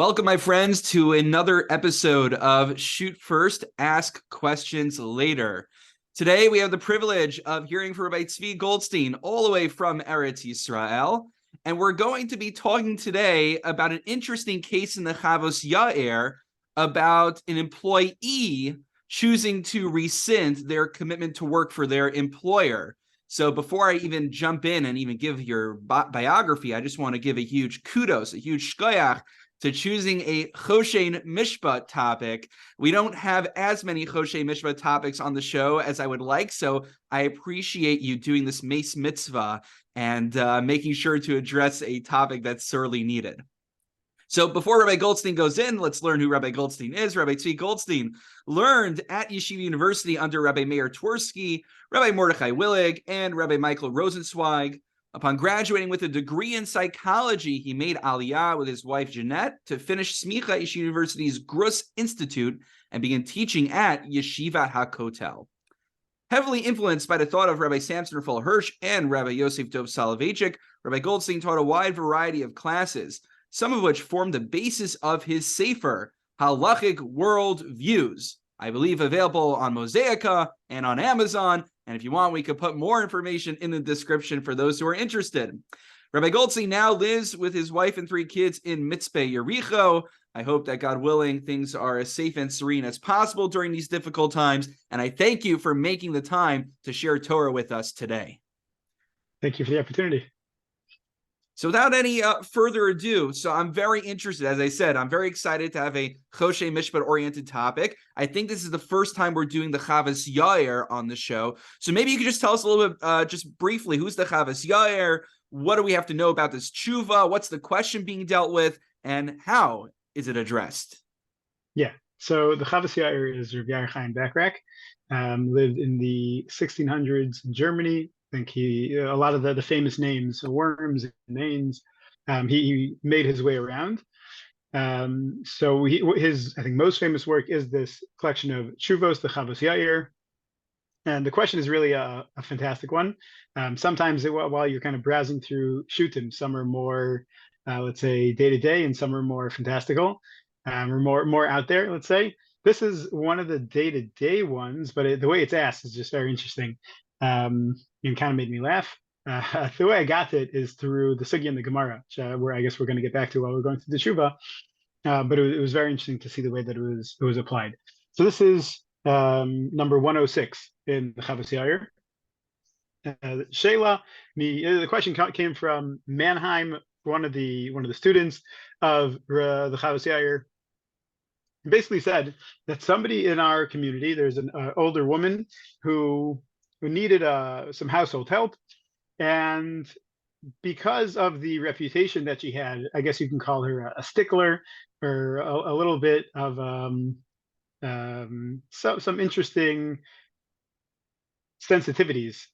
Welcome, my friends, to another episode of Shoot First, Ask Questions Later. Today, we have the privilege of hearing from Rabbi Tzvi Goldstein, all the way from Eretz Yisrael, and we're going to be talking today about an interesting case in the Chavos Yair about an employee choosing to rescind their commitment to work for their employer. So before I even jump in and even give your biography, I just want to give a huge kudos, a huge shkoyach to choosing a Choshen Mishpat topic. We don't have as many Choshen Mishpat topics on the show as I would like, so I appreciate you doing this mace mitzvah and making sure to address a topic that's sorely needed. So before Rabbi Goldstein goes in, let's learn who Rabbi Goldstein is. Rabbi Tzvi Goldstein learned at Yeshiva University under Rabbi Meir Twersky, Rabbi Mordechai Willig, and Rabbi Michael Rosenzweig. Upon graduating with a degree in psychology, he made Aliyah with his wife Jeanette to finish Smicha Yeshiva University's Grus Institute and begin teaching at Yeshiva HaKotel. Heavily influenced by the thought of Rabbi Samson Raphael Hirsch and Rabbi Yosef Dov Soloveitchik, Rabbi Goldstein taught a wide variety of classes, some of which formed the basis of his Sefer, Halachic World Views, I believe available on Mosaica and on Amazon. And if you want, we could put more information in the description for those who are interested. Rabbi Goldstein now lives with his wife and 3 kids in Mitzpeh Yericho. I hope that, God willing, things are as safe and serene as possible during these difficult times. And I thank you for making the time to share Torah with us today. Thank you for the opportunity. So without any further ado, so I'm very interested, as I said, I'm very excited to have a Choshen Mishpat-oriented topic. I think this is the first time we're doing the Chavos Yair on the show. So maybe you could just tell us a little bit, just briefly, who's the Chavos Yair? What do we have to know about this tshuva? What's the question being dealt with? And how is it addressed? Yeah, so the Chavos Yair is Rabbi Yair Chaim Bachrach, lived in the 1600s in Germany. I think a lot of the famous names, Worms and names, he made his way around. So his, I think, most famous work is this collection of Tshuvos, the Chavos Yair. And the question is really a fantastic one. Sometimes while you're kind of browsing through Shutim, some are more, let's say, day-to-day, and some are more fantastical, or more out there, let's say. This is one of the day-to-day ones, but the way it's asked is just very interesting. It kind of made me laugh. The way I got it is through the Sugya and the Gemara, where I guess we're going to get back to while we're going through the Tshuva. But it was very interesting to see the way that it was applied. So this is number 106 in the Chavos Yair. Sheila, the question came from Mannheim, one of the students of the Chavos Yair. Basically said that somebody in our community, there's an older woman who needed some household help, and because of the reputation that she had, I guess you can call her a stickler, or a little bit of some interesting sensitivities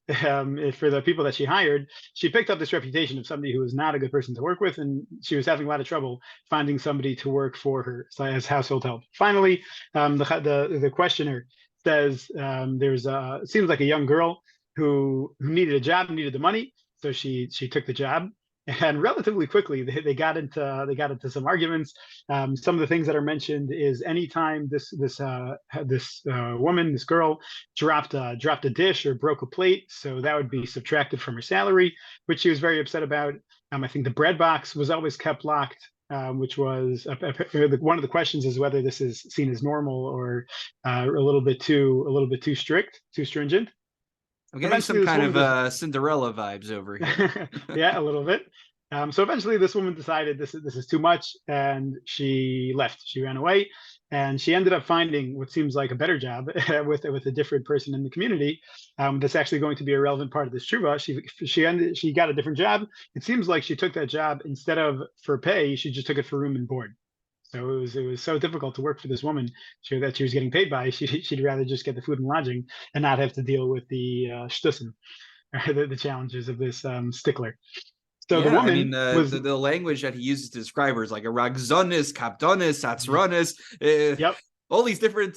for the people that she hired. She picked up this reputation of somebody who was not a good person to work with, and she was having a lot of trouble finding somebody to work for her as household help. Finally, the questioner says it seems like a young girl who needed a job, needed the money, so she took the job. And relatively quickly, they got into some arguments. Some of the things that are mentioned is anytime this woman, this girl, dropped a dish or broke a plate, so that would be subtracted from her salary, which she was very upset about. I think the bread box was always kept locked, which was one of the questions is whether this is seen as normal or a little bit too strict, too stringent. I'm getting some kind of Cinderella vibes over here. Yeah, a little bit. So eventually this woman decided this is too much, and she left. She ran away, and she ended up finding what seems like a better job with a different person in the community. That's actually going to be a relevant part of this tshuva. She got a different job. It seems like she took that job instead of for pay, she just took it for room and board. So it was so difficult to work for this woman that she was getting paid by. She'd rather just get the food and lodging and not have to deal with the shtusim, the challenges of this stickler. So yeah, the woman, I mean, the language that he uses to describe her is like a ragzonis, kapdonis, satzronis. Yep. All these different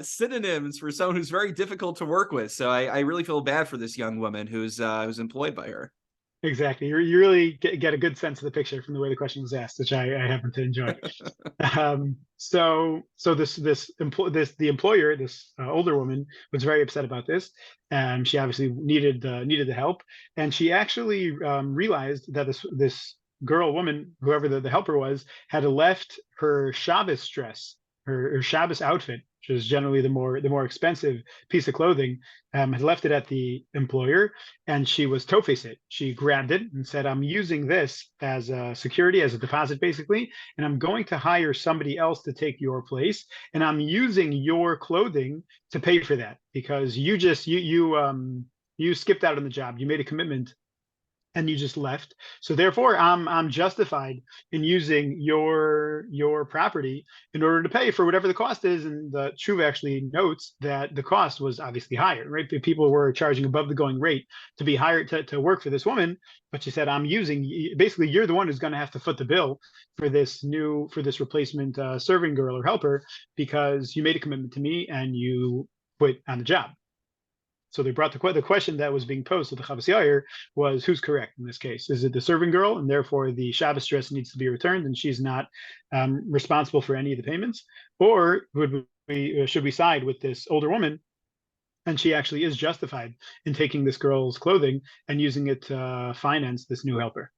synonyms for someone who's very difficult to work with. So I really feel bad for this young woman who's employed by her. Exactly. You really get a good sense of the picture from the way the question was asked, which I happen to enjoy. So the employer, this older woman, was very upset about this, and she obviously needed the help, and she actually realized that this woman, whoever the helper was, had left her Shabbos dress, her Shabbos outfit, which is generally the more expensive piece of clothing, had left it at the employer, and she was tofes it. She grabbed it and said, "I'm using this as a security, as a deposit, basically, and I'm going to hire somebody else to take your place, and I'm using your clothing to pay for that because you skipped out on the job. You made a commitment and you just left. So therefore, I'm justified in using your property in order to pay for whatever the cost is." And the Tshuva actually notes that the cost was obviously higher, right? People were charging above the going rate to be hired to work for this woman. But she said, "I'm using, basically, you're the one who's going to have to foot the bill for this replacement serving girl or helper because you made a commitment to me and you quit on the job." So they brought the question that was being posed to the Chavos Yair was, who's correct in this case? Is it the serving girl, and therefore the Shabbos dress needs to be returned, and she's not responsible for any of the payments, or should we side with this older woman, and she actually is justified in taking this girl's clothing and using it to finance this new helper?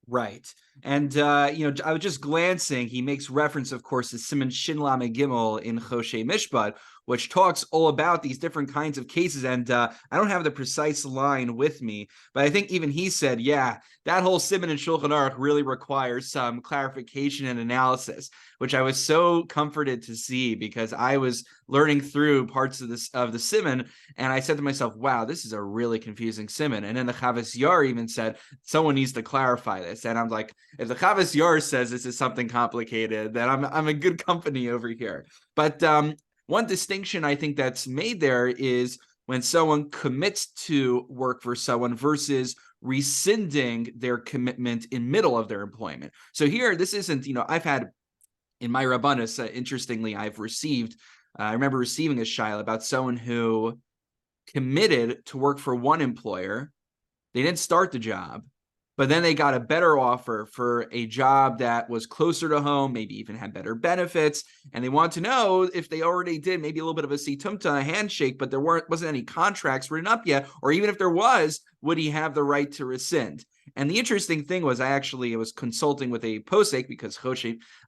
Right. And I was just glancing. He makes reference, of course, to Simon Shin Lamed Gimel in Choshe Mishpat, which talks all about these different kinds of cases. And I don't have the precise line with me, but I think even he said, yeah, that whole Simon and Shulchan Aruch really requires some clarification and analysis, which I was so comforted to see because I was learning through parts of the Simon, and I said to myself, wow, this is a really confusing Simon. And then the Chavos Yair even said, someone needs to clarify this. And I'm like, if the Chavos Yair says this is something complicated, then I'm in good company over here. But one distinction I think that's made there is when someone commits to work for someone versus rescinding their commitment in middle of their employment. So here, this isn't, I've had in my Rabbanus, interestingly, I remember receiving a shaila about someone who committed to work for one employer. They didn't start the job, but then they got a better offer for a job that was closer to home, maybe even had better benefits. And they want to know if they already did maybe a little bit of a situmta, a handshake, but there wasn't any contracts written up yet. Or even if there was, would he have the right to rescind? And the interesting thing was, I was consulting with a posek because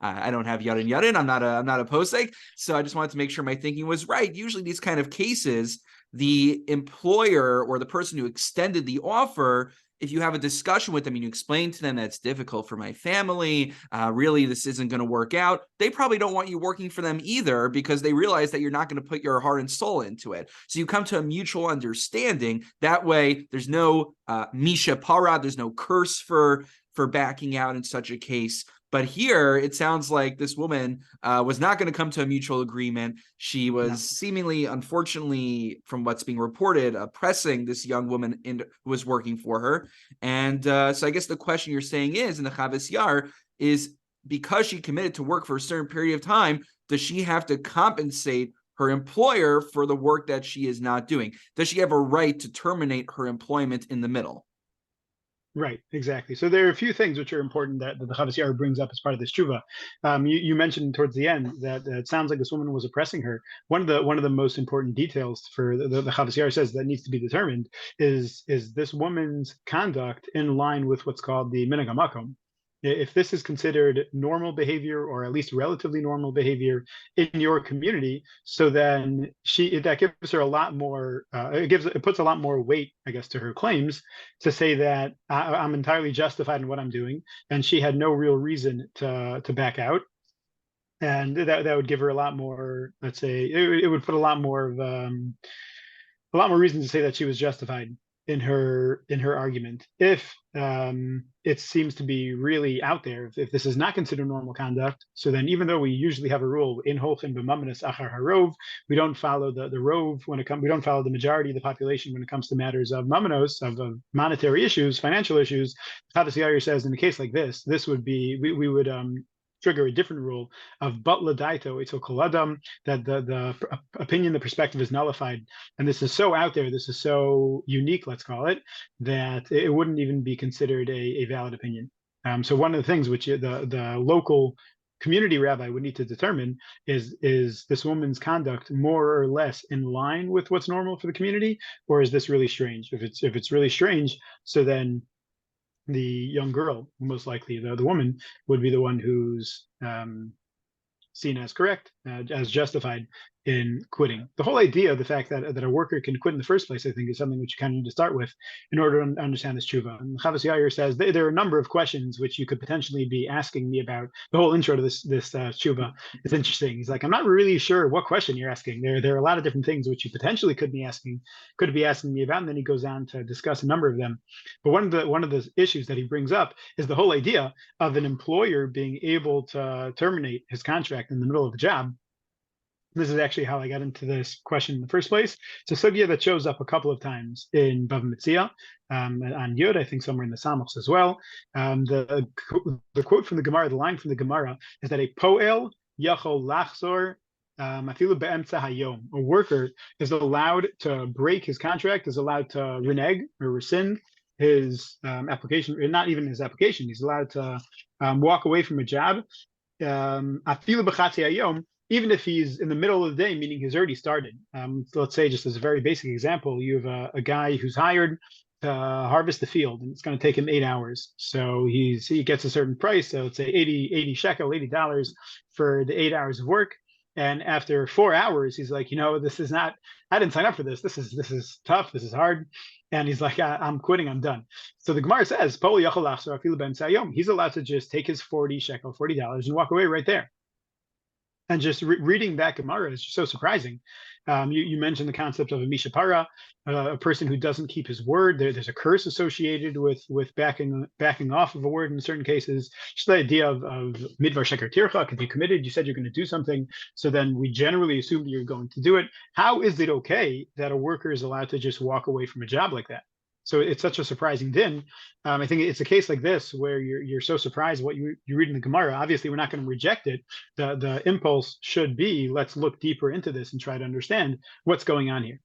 I don't have yadin yadin. I'm not a posek, so I just wanted to make sure my thinking was right. Usually, these kind of cases, the employer or the person who extended the offer, if you have a discussion with them and you explain to them that it's difficult for my family, really this isn't going to work out, they probably don't want you working for them either because they realize that you're not going to put your heart and soul into it. So you come to a mutual understanding. That way, there's no misha para, there's no curse for backing out in such a case. But here, it sounds like this woman was not going to come to a mutual agreement. She was seemingly, unfortunately, from what's being reported, oppressing this young woman who was working for her. And so I guess the question you're saying is, in the Chavos Yair, is because she committed to work for a certain period of time, does she have to compensate her employer for the work that she is not doing? Does she have a right to terminate her employment in the middle? Right, exactly. So there are a few things which are important that the Chavos Yair brings up as part of this tshuva. You mentioned towards the end that it sounds like this woman was oppressing her. One of the most important details for the Chavos Yair says that needs to be determined is this woman's conduct in line with what's called the minhag hamakom. If this is considered normal behavior or at least relatively normal behavior in your community, so then that gives her a lot more. It puts a lot more weight, I guess, to her claims to say that I'm entirely justified in what I'm doing, and she had no real reason to back out, and that would give her a lot more. Let's say it would put a lot more reason to say that she was justified in her argument. If it seems to be really out there, if this is not considered normal conduct, so then even though we usually have a rule in holchin b'mamanis achar harov, we don't follow the rove when it comes. We don't follow the majority of the population when it comes to matters of mamanos, of monetary issues, financial issues. Chavos Yair says in a case like this would be we would trigger a different rule of batla daito etzol kol adam, that the opinion, the perspective is nullified, and this is so out there, this is so unique, let's call it, that it wouldn't even be considered a valid opinion. So one of the things which the local community rabbi would need to determine is this woman's conduct more or less in line with what's normal for the community, or is this really strange? If it's really strange, so then the young girl, most likely the woman, would be the one who's seen as correct, as justified in quitting. The whole idea of the fact that a worker can quit in the first place, I think, is something which you kind of need to start with in order to understand this tshuva. And Chavos Yair says there are a number of questions which you could potentially be asking me about. The whole intro to this tshuva is interesting. He's like, I'm not really sure what question you're asking. There are a lot of different things which you potentially could be asking me about, and then he goes on to discuss a number of them. But one of the issues that he brings up is the whole idea of an employer being able to terminate his contract in the middle of the job. This is actually how I got into this question in the first place. It's a sugya that shows up a couple of times in Bava Metzia, on Yud, I think somewhere in the Samachs as well. The quote from the Gemara, the line from the Gemara, is that a poel yachol lachzor afilu be'emtza hayom. A worker is allowed to break his contract, is allowed to renege or rescind his application, or not even his application. He's allowed to walk away from a job, afilu b'chatzi hayom, even if he's in the middle of the day, meaning he's already started. So let's say, just as a very basic example, you have a guy who's hired to harvest the field, and it's going to take him 8 hours. So he gets a certain price, so let's say 80 shekel, $80 for the 8 hours of work. And after 4 hours, he's like, this is not, I didn't sign up for this. This is tough. This is hard. And he's like, I'm quitting. I'm done. So the Gemara says, he's allowed to just take his 40 shekel, $40, and walk away right there. And just reading that Gemara is just so surprising. You mentioned the concept of a mishapara, a person who doesn't keep his word. There's a curse associated with backing off of a word in certain cases. Just the idea of midvar sheker tircha, if you committed, you said you're going to do something, so then we generally assume that you're going to do it. How is it okay that a worker is allowed to just walk away from a job like that? So it's such a surprising din. I think it's a case like this where you're so surprised what you read in the Gemara. Obviously, we're not going to reject it. The impulse should be, let's look deeper into this and try to understand what's going on here.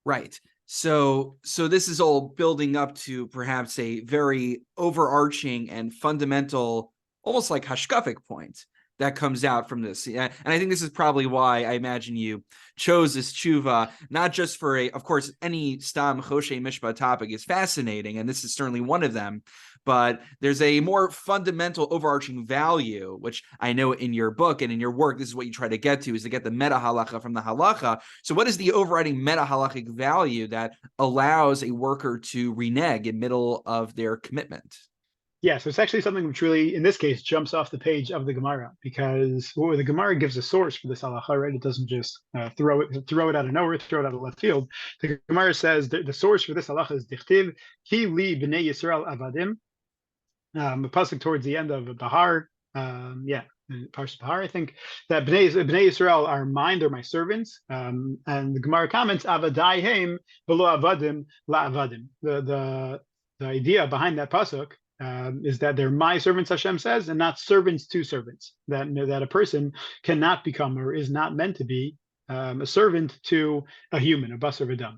Right. So this is all building up to perhaps a very overarching and fundamental, almost like hashkafic point that comes out from this. And I think this is probably why I imagine you chose this tshuva, not just for of course, any stam choshe mishpat topic is fascinating, and this is certainly one of them, but there's a more fundamental overarching value, which I know in your book and in your work, this is what you try to get to, is to get the meta halacha from the halacha. So what is the overriding meta halachic value that allows a worker to renege in middle of their commitment? Yeah, so it's actually something which really, in this case, jumps off the page of the Gemara, because the Gemara gives a source for this halacha, right? It doesn't just throw it out of nowhere, throw it out of left field. The Gemara says the source for this halacha is dichtiv ki li b'nei Yisrael avadim. The pasuk towards the end of Bahar, Parshat Bahar, I think, that Bnei Yisrael are mine, they're my servants. And the Gemara comments, avadai heim v'lo avadim la avadim. The idea behind that pasuk is that they're my servants, Hashem says, and not servants to servants. That a person cannot become, or is not meant to be, a servant to a human, a basar v'dam.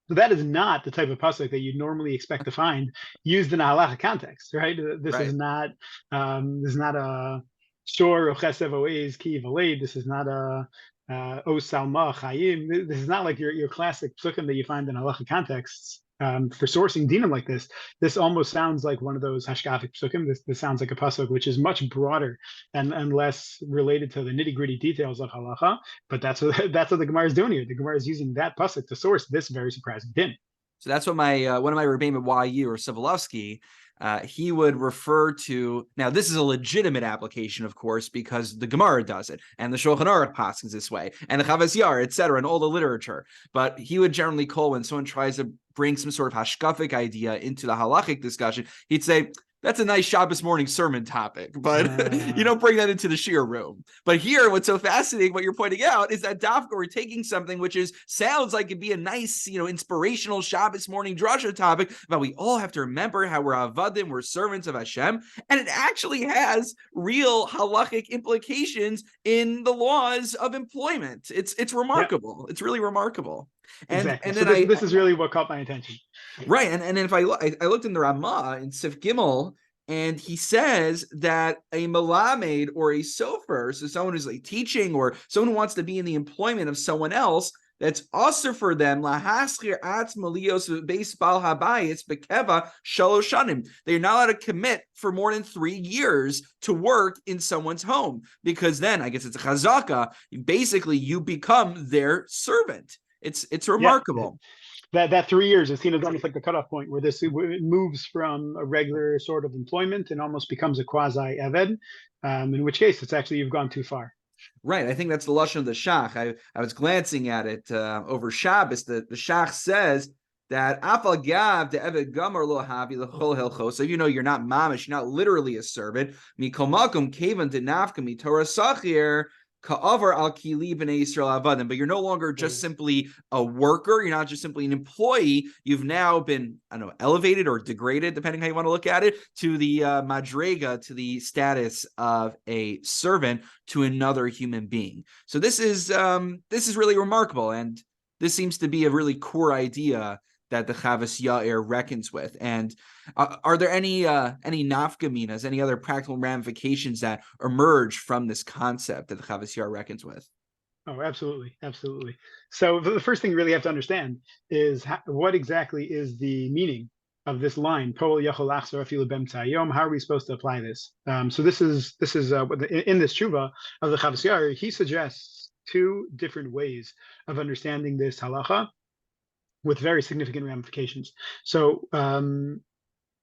So that is not the type of pasuk that you'd normally expect to find used in a halacha context, right? This is not a shor or chesev oez ki v'aleid. This is not a o salma chayim. This is not like your classic psukim that you find in halacha contexts. For sourcing dinim like this almost sounds like one of those hashkafic psukim. This sounds like a pasuk which is much broader and less related to the nitty gritty details of halacha. But that's what the Gemara is doing here. The Gemara is using that pasuk to source this very surprising din. So that's what my one of my rebbeim at YU, or Sovolovsky, he would refer to. Now, this is a legitimate application, of course, because the Gemara does it, and the Shulchan Aruch paskins this way, and the Chavos Yair, etc., and all the literature. But he would generally call, when someone tries to bring some sort of hashkafic idea into the halachic discussion, he'd say, That's a nice Shabbos morning sermon topic, but you Uh, don't bring that into the shiur room. But here, what's so fascinating, what you're pointing out, is that dafka we're taking something which sounds like it'd be a nice, inspirational Shabbos morning drasha topic, but we all have to remember how we're avadim, we're servants of Hashem, and it actually has real halachic implications in the laws of employment. It's yeah, remarkable. It's really remarkable. And exactly. and So then this is really what caught my attention. right. And then if I looked in the Ramah in Sif Gimel, and he says that a malamed or a sofer, so someone who's like teaching or someone who wants to be in the employment of someone else, that's also for them lahaschir atz malios basebal habayis bekeva shaloshanim. They're not allowed to commit for more than 3 years to work in someone's home, because then I guess it's a chazaka. Basically, you become their servant. It's Yeah, remarkable. that 3 years is seen as almost like the cutoff point where it moves from a regular sort of employment and almost becomes a quasi eved, in which case it's actually you've gone too far. Right. I think that's the lashon of the shach. I was glancing at it over Shabbos. The shach says that afal gav de eved gamar lo havi lechol hilcho. So you're not mamish, you're not literally a servant. Mikol malkum kevan de nafka mi Torah sachir ka'avar al kili b'nei Yisrael avadim. But you're no longer just simply a worker. You're not just simply an employee. You've now been, I don't know, elevated or degraded, depending how you want to look at it, to the madrega, to the status of a servant to another human being. So this is really remarkable, and this seems to be a really core idea that the Chavos Yair reckons with. And are there any nafkaminas, any other practical ramifications that emerge from this concept that the Chavos Yair reckons with? Oh, absolutely, absolutely. So the first thing you really have to understand is what exactly is the meaning of this line. How are we supposed to apply this? So this is in this tshuva of the Chavos Yair. He suggests 2 different ways of understanding this halacha with very significant ramifications. So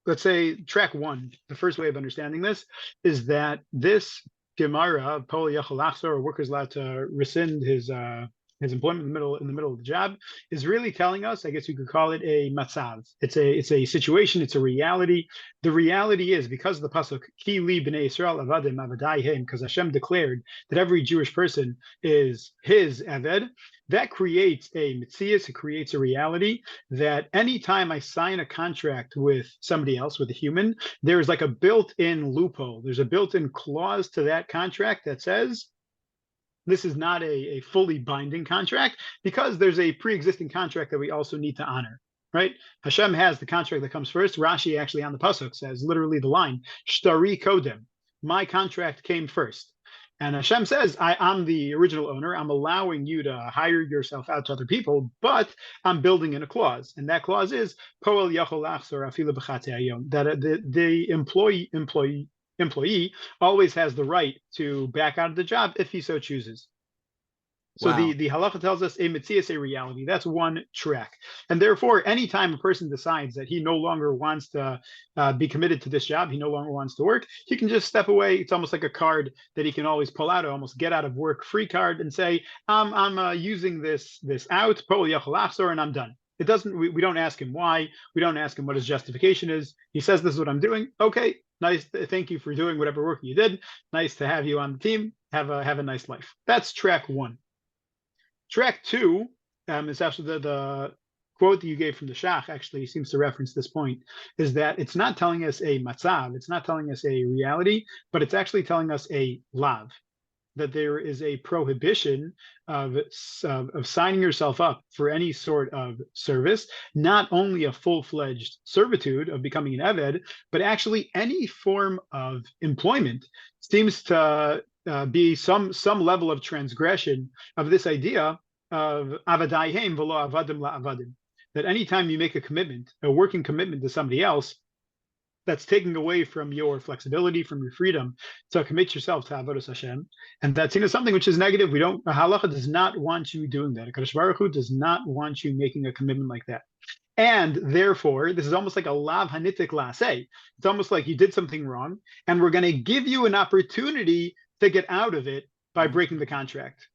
let's say track 1, the first way of understanding this is that this Gemara, Pol Yachol Achzor, or workers allowed to rescind his employment in the middle of the job, is really telling us, I guess you could call it a matzav. It's a situation, it's a reality. The reality is, because of the pasuk Ki li b'nei Yisrael avadim avadayim, because Hashem declared that every Jewish person is his aved, that creates a mitzias, it creates a reality that anytime I sign a contract with somebody else, with a human, there's like a built-in loophole. There's a built-in clause to that contract that says this is not a fully binding contract, because there's a pre-existing contract that we also need to honor, right? Hashem has the contract that comes first. Rashi actually on the pasuk says literally the line, Shtari kodem, my contract came first. And Hashem says, I'm the original owner. I'm allowing you to hire yourself out to other people, but I'm building in a clause. And that clause is, Poel yachol achzor afilu b'chatei hayom, that the employee always has the right to back out of the job if he so chooses. So Wow. the halacha tells us a mitzias, a reality. That's one track. And therefore, anytime a person decides that he no longer wants to be committed to this job, he no longer wants to work, he can just step away. It's almost like a card that he can always pull out, almost get out of work free card, and say, I'm using this out, and I'm done. It doesn't. We don't ask him why. We don't ask him what his justification is. He says, this is what I'm doing. Okay, nice. Thank you for doing whatever work you did. Nice to have you on the team. Have a nice life. That's track 1. Track 2 is actually the quote that you gave from the Shach actually seems to reference this point, is that it's not telling us a matzav, it's not telling us a reality, but it's actually telling us a lav, that there is a prohibition of signing yourself up for any sort of service, not only a full-fledged servitude of becoming an eved, but actually any form of employment seems to be some level of transgression of this idea of avadayim v'lo avadim la'avadim, that anytime you make a commitment, a working commitment to somebody else, that's taking away from your flexibility, from your freedom to commit yourself to avodas Hashem, and that's something which is negative. Halacha does not want you doing that. HaKadosh Baruch Hu does not want you making a commitment like that. And therefore, this is almost like a lav hanitik laseh. It's almost like you did something wrong, and we're going to give you an opportunity to get out of it by breaking the contract.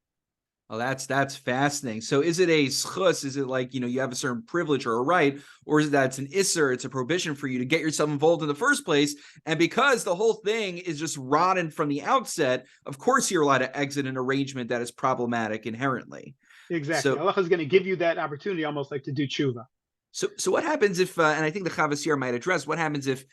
Oh, that's fascinating. So is it a schus? Is it like, you have a certain privilege or a right, or is it that it's an isser, it's a prohibition for you to get yourself involved in the first place? And because the whole thing is just rotten from the outset, of course you're allowed to exit an arrangement that is problematic inherently. Exactly. So Allah is going to give you that opportunity almost like to do tshuva. so what happens if, and I think the Chavos Yair might address, what happens if,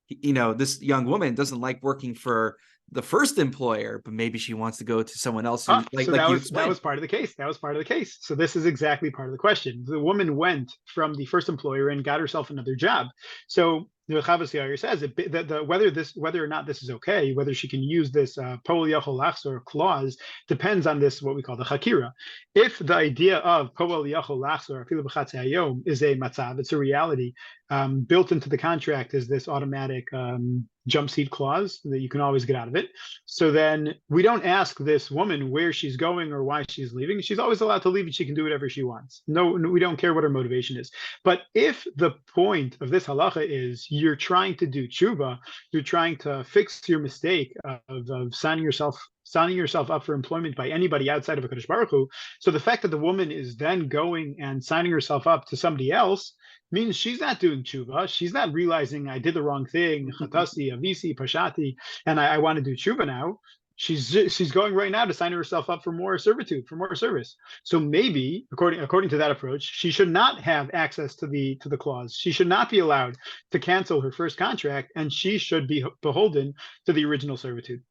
this young woman doesn't like working for the first employer, but maybe she wants to go to someone else who, Ah, so like you that explained. was part of the case. That was part of the case. So this is exactly part of the question. The woman went from the first employer and got herself another job. So the Chavos Yair says whether or not this is okay, whether she can use this pol yachol lachzor clause depends on this what we call the chakira. If the idea of pol yachol lachzor afilu b'chatzi hayom is a matzav, it's a reality built into the contract is this automatic jump seat clause that you can always get out of it. So then we don't ask this woman where she's going or why she's leaving. She's always allowed to leave and she can do whatever she wants. No, we don't care what her motivation is. But if the point of this halacha is you're trying to do tshuva, you're trying to fix your mistake of signing yourself up for employment by anybody outside of a Kadosh Baruch Hu. So the fact that the woman is then going and signing herself up to somebody else means she's not doing tshuva. She's not realizing I did the wrong thing, chatasi, avisi, pashati, and I want to do tshuva now. She's going right now to sign herself up for more servitude, for more service. So maybe, according to that approach, she should not have access to the clause. She should not be allowed to cancel her first contract, and she should be beholden to the original servitude.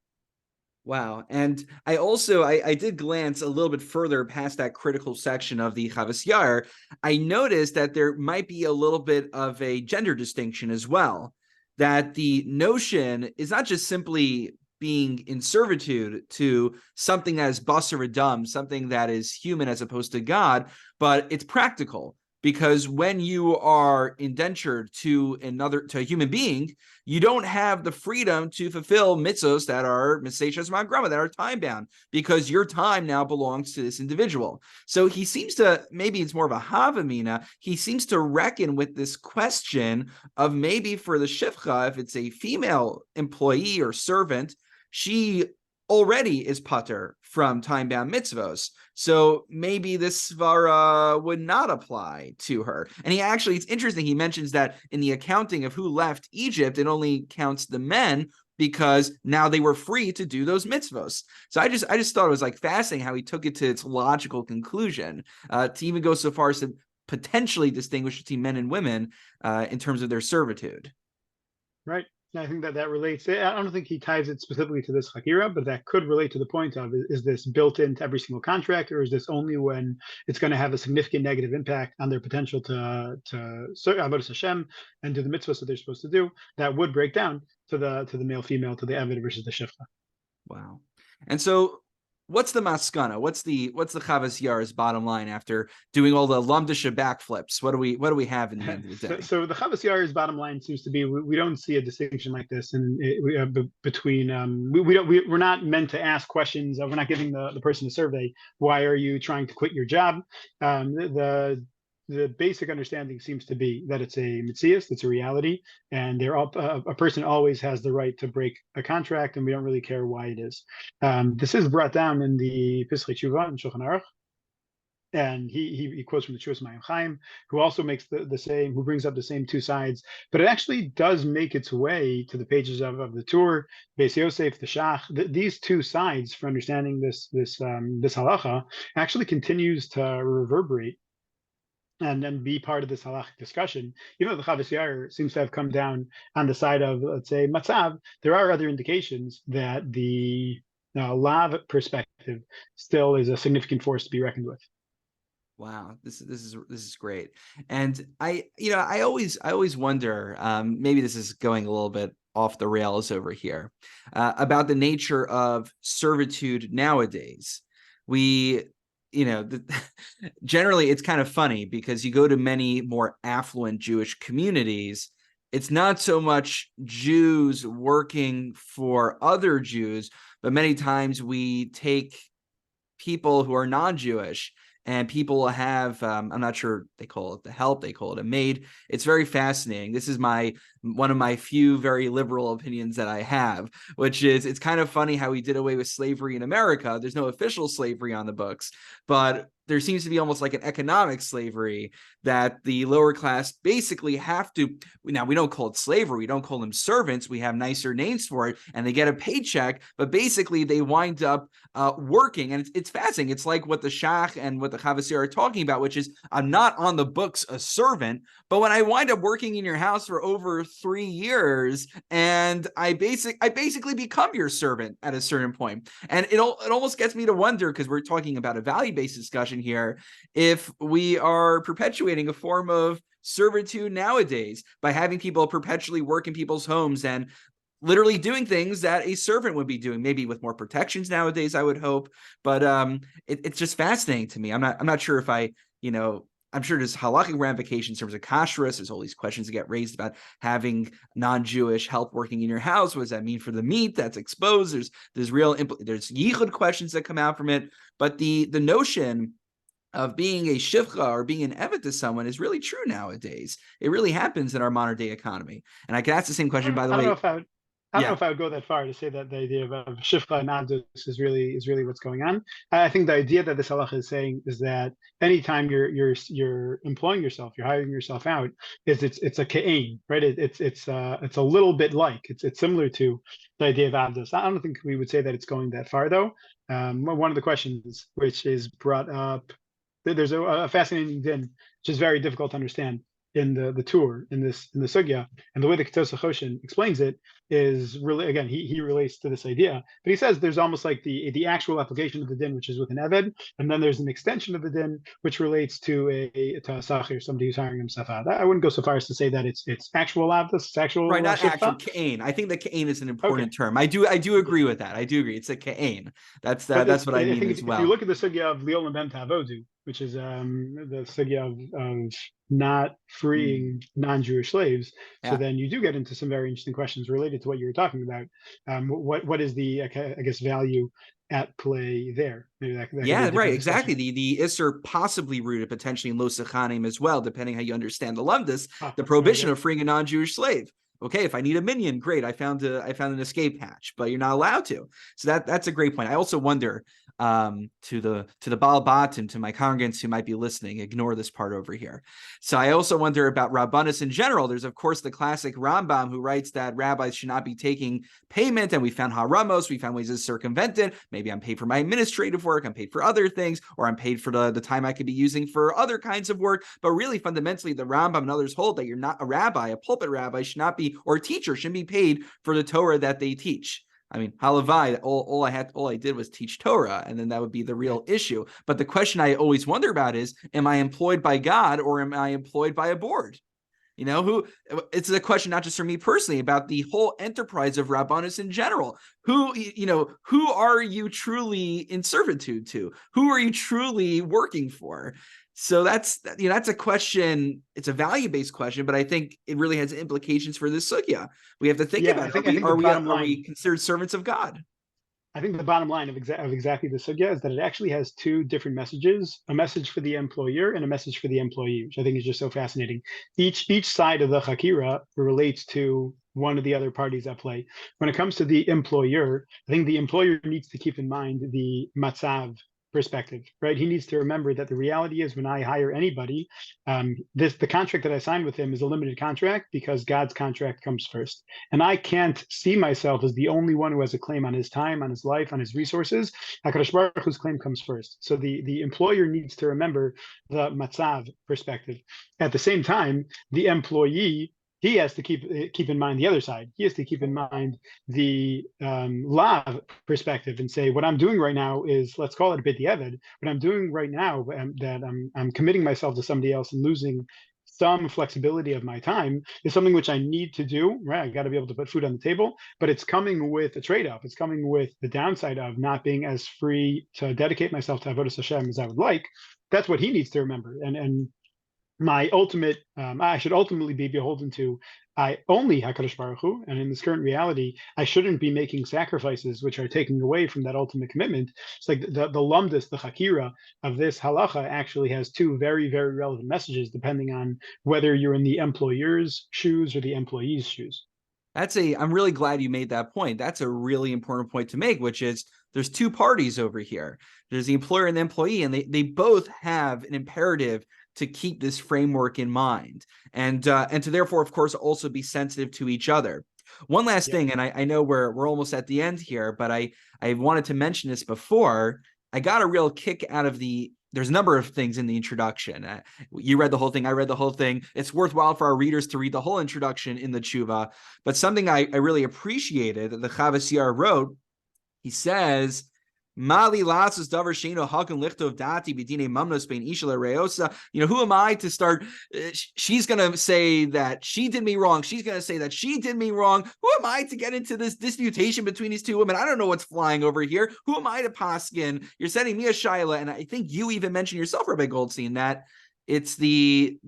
Wow. And I did glance a little bit further past that critical section of the Chavos Yair. I noticed that there might be a little bit of a gender distinction as well, that the notion is not just simply being in servitude to something that is basar v'dam, something that is human as opposed to God, but it's practical. Because when you are indentured to a human being, you don't have the freedom to fulfill mitzvos that are miseshas ma'grama, that are time bound, because your time now belongs to this individual. So he seems to, maybe it's more of a havamina, he seems to reckon with this question of maybe for the shifcha, if it's a female employee or servant, she already is pater from time-bound mitzvos. So maybe this svara would not apply to her. And it's interesting, he mentions that in the accounting of who left Egypt, it only counts the men because now they were free to do those mitzvos. So I just thought it was like fascinating how he took it to its logical conclusion, to even go so far as to potentially distinguish between men and women in terms of their servitude. Right. I think that relates. I don't think he ties it specifically to this hakira, but that could relate to the point of is this built into every single contract, or is this only when it's going to have a significant negative impact on their potential to serve Avodas Hashem and do the mitzvahs that they're supposed to do? That would break down to the male female, to the Eved versus the Shifcha. Wow. And so what's the maskana? What's the Chavos Yair's bottom line after doing all the lamdisha backflips? What do we have in the end of the day? So the Chavos Yair's bottom line seems to be we don't see a distinction like this between we're not meant to ask questions. We're not giving the person a survey. Why are you trying to quit your job? The basic understanding seems to be that it's a mitzias, it's a reality, and a person always has the right to break a contract, and we don't really care why it is. This is brought down in the Pesach Tshuva in Shulchan Aruch, and he quotes from the Tzuras Mayim Chaim, who also makes the same, who brings up the same two sides, but it actually does make its way to the pages of the Tur, Beis Yosef, the Shach. These two sides for understanding this halacha actually continues to reverberate and then be part of this halachic discussion. Even though the Chavos Yair seems to have come down on the side of, let's say, matzav, there are other indications that the lav perspective still is a significant force to be reckoned with. Wow, this is great. And I always wonder, maybe this is going a little bit off the rails over here, about the nature of servitude nowadays. Generally it's kind of funny because you go to many more affluent Jewish communities, it's not so much Jews working for other Jews, but many times we take people who are non-Jewish and people have, I'm not sure they call it the help, they call it a maid. It's very fascinating. This is my one of my few very liberal opinions that I have, which is it's kind of funny how we did away with slavery in America. There's no official slavery on the books, but there seems to be almost like an economic slavery that the lower class basically have to. Now, we don't call it slavery. We don't call them servants. We have nicer names for it, and they get a paycheck, but basically they wind up working. And it's fascinating. It's like what the Shach and what the Chavos Yair are talking about, which is I'm not on the books a servant, but when I wind up working in your house for over 3 years, and I basically become your servant at a certain point. And it almost gets me to wonder, because we're talking about a value-based discussion here, if we are perpetuating a form of servitude nowadays by having people perpetually work in people's homes and literally doing things that a servant would be doing, maybe with more protections nowadays, I would hope. But it's just fascinating to me. I'm not sure if I'm sure there's halachic ramifications in terms of kashrus. There's all these questions that get raised about having non-Jewish help working in your house. What does that mean for the meat that's exposed? There's yichud questions that come out from it. But the notion of being a shivcha or being an evet to someone is really true nowadays. It really happens in our modern day economy. And I can ask the same question, by the way. I don't know if I would go that far to say that the idea of shifcha and avdus is really what's going on. I think the idea that this halacha is saying is that anytime you're employing yourself, you're hiring yourself out, it's a ke'ain, right? It's a little bit like it's similar to the idea of avdus. I don't think we would say that it's going that far though. One of the questions which is brought up, there's a fascinating din, which is very difficult to understand in the tour in the sugya, and the way the Ketos HaChoshen explains it is really, again, he relates to this idea, but he says there's almost like the actual application of the din, which is with an eved, and then there's an extension of the din which relates to a sachir, somebody who's hiring himself out. I wouldn't go so far as to say that it's actual avdus, it's actual right, not shifcha. Actual ke'ain. I think the ke'ain is an important term. I do agree with that. I do agree. It's a ke'ain. That's what I mean as well. If you look at the sugya of Leolam ben Tavodu, which is the sugya of not freeing non-Jewish slaves, so then you do get into some very interesting questions related to what you were talking about. What is the, I guess, value at play there? Maybe that right, exactly. The Isser possibly rooted potentially in Lo Sechanim as well, depending how you understand the Lumdus, the prohibition of freeing a non-Jewish slave. Okay, if I need a minion, great. I found an escape hatch, but you're not allowed to. So that's a great point. I also wonder, to the Baal Bat and to my congregants who might be listening, ignore this part over here. So I also wonder about Rabbanus in general. There's of course the classic Rambam who writes that rabbis should not be taking payment, and we found haramos, we found ways to circumvent it. Maybe I'm paid for my administrative work, I'm paid for other things, or I'm paid for the time I could be using for other kinds of work. But really, fundamentally, the Rambam and others hold that you're not a rabbi, a pulpit rabbi should not be, or a teacher shouldn't be paid for the Torah that they teach. I mean, halavai, all I did was teach Torah, and then that would be the real issue. But the question I always wonder about is, am I employed by God or am I employed by a board? It's a question not just for me personally, about the whole enterprise of Rabbanus in general. Who are you truly in servitude to? Who are you truly working for? So that's a question. It's a value-based question, but I think it really has implications for this sugya. We have to think about it. Are we considered servants of God? I think the bottom line of exactly the sugya is that it actually has two different messages: a message for the employer and a message for the employee, which I think is just so fascinating. Each side of the chakira relates to one of the other parties at play. When it comes to the employer, I think the employer needs to keep in mind the matzav perspective, right? He needs to remember that the reality is when I hire anybody, the contract that I signed with him is a limited contract because God's contract comes first. And I can't see myself as the only one who has a claim on his time, on his life, on his resources. HaKadosh Baruch Hu's claim comes first. So the employer needs to remember the matzav perspective. At the same time, the employee, he has to keep in mind the other side. He has to keep in mind the lav perspective and say, what I'm doing right now is, let's call it a bit the eved. What I'm doing right now, that I'm committing myself to somebody else and losing some flexibility of my time, is something which I need to do, right? I got to be able to put food on the table, but it's coming with a trade-off. It's coming with the downside of not being as free to dedicate myself to Avodas Hashem as I would like. That's what he needs to remember. And my ultimate, I should ultimately be beholden to I only Hakadosh Baruch Hu, and in this current reality, I shouldn't be making sacrifices which are taking away from that ultimate commitment. It's like the lumdus, the hakira of this halacha actually has two very, very relevant messages, depending on whether you're in the employer's shoes or the employee's shoes. I'm really glad you made that point. That's a really important point to make, which is there's two parties over here. There's the employer and the employee, and they both have an imperative to keep this framework in mind and to therefore, of course, also be sensitive to each other. One last Yeah. thing, and I know we're almost at the end here, but I wanted to mention this before. I got a real kick out of there's a number of things in the introduction. You read the whole thing. I read the whole thing. It's worthwhile for our readers to read the whole introduction in the tshuva. But something I really appreciated that the Chavos Yair wrote, he says, Mali lasus davar sheino hakan lichtov dati b'dinei mamnos bein isha reosa. Who am I to start? She's going to say that she did me wrong. She's going to say that she did me wrong. Who am I to get into this disputation between these two women? I don't know what's flying over here. Who am I to paskin? You're sending me a shaila, and I think you even mentioned yourself, Rabbi Goldstein, that it's the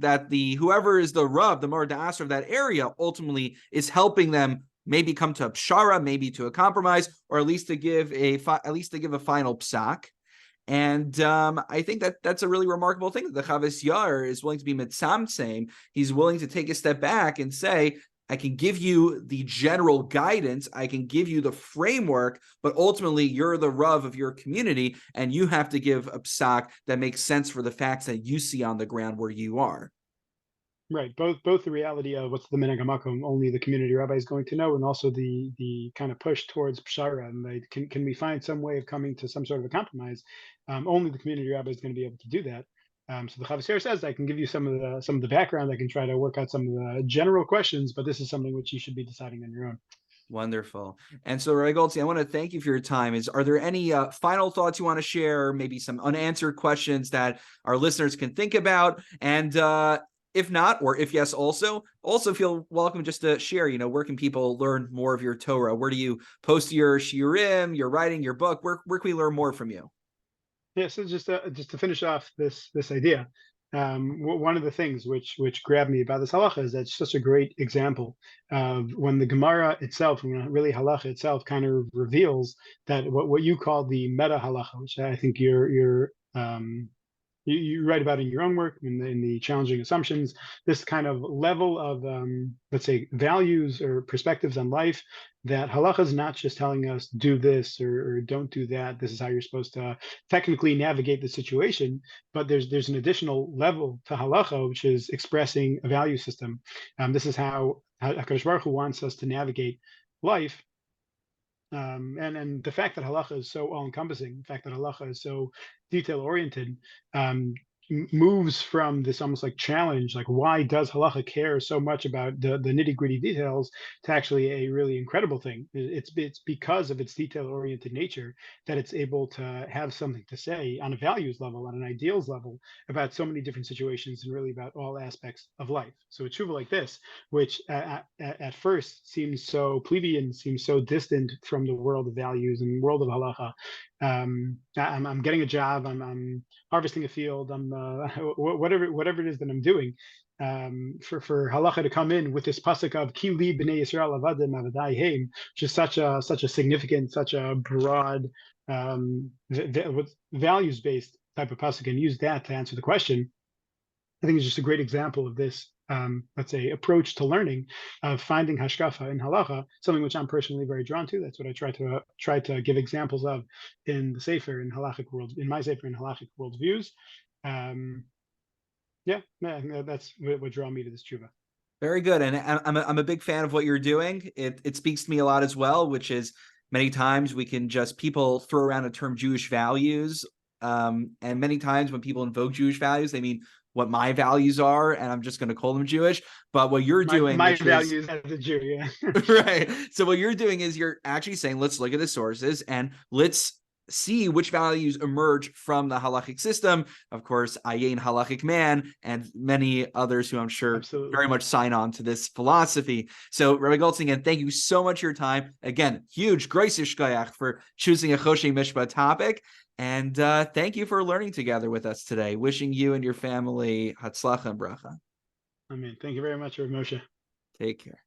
whoever is the Rav, the Mar Da'asr of that area, ultimately is helping them maybe come to a pshara, maybe to a compromise, or at least to give a final psak. And I think that's a really remarkable thing that the Chavos Yair is willing to be mitzamtzem. He's willing to take a step back and say, I can give you the general guidance, I can give you the framework, but ultimately you're the Rav of your community, and you have to give a psak that makes sense for the facts that you see on the ground where you are. Right. Both the reality of what's the minhag hamakom, only the community rabbi is going to know, and also the kind of push towards pshara, and like, can we find some way of coming to some sort of a compromise? Only the community rabbi is going to be able to do that. So the Chavos Yair says, I can give you some of the background. I can try to work out some of the general questions, but this is something which you should be deciding on your own. Wonderful. And so, Rabbi Goldstein, I want to thank you for your time. Are there any final thoughts you want to share? Maybe some unanswered questions that our listeners can think about? And if not, or if yes, also feel welcome just to share. Where can people learn more of your Torah? Where do you post your shiurim, your writing, your book? Where can we learn more from you? Yeah, so just to finish off this idea, one of the things which grabbed me about this halacha is that it's such a great example of when the Gemara itself, when really halacha itself, kind of reveals that what you call the meta halacha, which I think you write about in your own work in the challenging assumptions, this kind of level of let's say values or perspectives on life, that halacha is not just telling us do this or don't do that, this is how you're supposed to technically navigate the situation, but there's an additional level to halacha which is expressing a value system. This is how HaKadosh Baruch Hu wants us to navigate life. And the fact that halacha is so all-encompassing, the fact that halacha is so detail-oriented, moves from this almost like challenge, like why does halacha care so much about the nitty-gritty details, to actually a really incredible thing. It's because of its detail-oriented nature that it's able to have something to say on a values level, on an ideals level, about so many different situations and really about all aspects of life. So a tshuva like this, which at first seems so plebeian, seems so distant from the world of values and world of halacha. I'm getting a job. I'm harvesting a field. I'm whatever it is that I'm doing. For halacha to come in with this pasuk of ki li b'nei Yisrael avadim avadai heim, which is such a significant, such a broad, values based type of pasuk, and use that to answer the question. I think it's just a great example of this, let's say, approach to learning, of finding hashkafa in halacha, something which I'm personally very drawn to. That's what I try to give examples of in the sefer in halachic world, in my sefer in halachic worldviews. Yeah, that's what drew me to this tshuva. Very good. And I'm a big fan of what you're doing. It speaks to me a lot as well, which is many times people throw around the term Jewish values. And many times when people invoke Jewish values, they mean what my values are, and I'm just going to call them Jewish. But what you're doing, My which is values as a Jew, yeah. right. So what you're doing is you're actually saying, let's look at the sources and let's see which values emerge from the halachic system. Of course, Ayin halachic man and many others who I'm sure Absolutely. very much sign on to this philosophy. So Rabbi Goldstein, again, thank you so much for your time. Again, huge grace ishkayach for choosing a Choshe Mishpah topic. And thank you for learning together with us today. Wishing you and your family hatzlacha and bracha. I mean, thank you very much, Moshe. Take care.